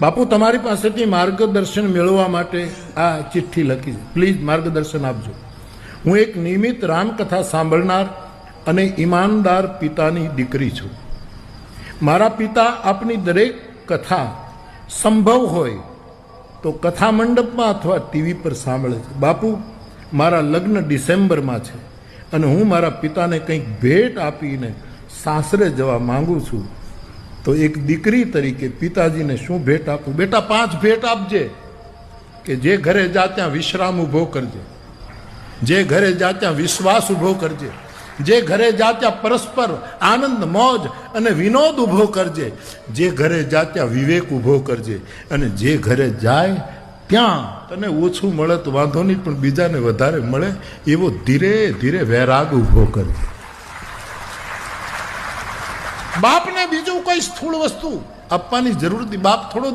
બાપુ તમારી પાસેથી માર્ગદર્શન મેળવવા માટે આ ચિઠ્ઠી લખી છે. પ્લીઝ માર્ગદર્શન આપજો. હું એક નિયમિત રામકથા સાંભળનાર અને ઈમાનદાર પિતાની દીકરી છું. મારા પિતા આપની દરેક કથા સંભવ હોય તો કથા મંડપમાં અથવા ટીવી પર સાંભળે છે. બાપુ, મારા લગ્ન ડિસેમ્બરમાં છે અને હું મારા પિતાને કંઈક ભેટ આપીને સાસરે જવા માંગુ છું. તો એક દીકરી તરીકે પિતાજીને શું ભેટ આપું? બેટા, 5 ભેટ આપજે કે જે ઘરે જા ત્યાં વિશ્રામ ઊભો કરજે, જે ઘરે જા ત્યાં વિશ્વાસ ઊભો કરજે, જે ઘરે જા ત્યાં પરસ્પર આનંદ મોજ અને વિનોદ ઊભો કરજે, જે ઘરે જા ત્યાં વિવેક ઊભો કરજે, અને જે ઘરે જાય ત્યાં તને ઓછું મળે તો વાંધો નહીં, પણ બીજાને વધારે મળે એવો ધીરે ધીરે વૈરાગ ઊભો કરજે. બાપને બીજું કોઈ સ્થૂળ વસ્તુ આપવાની જરૂર નથી. બાપ થોડો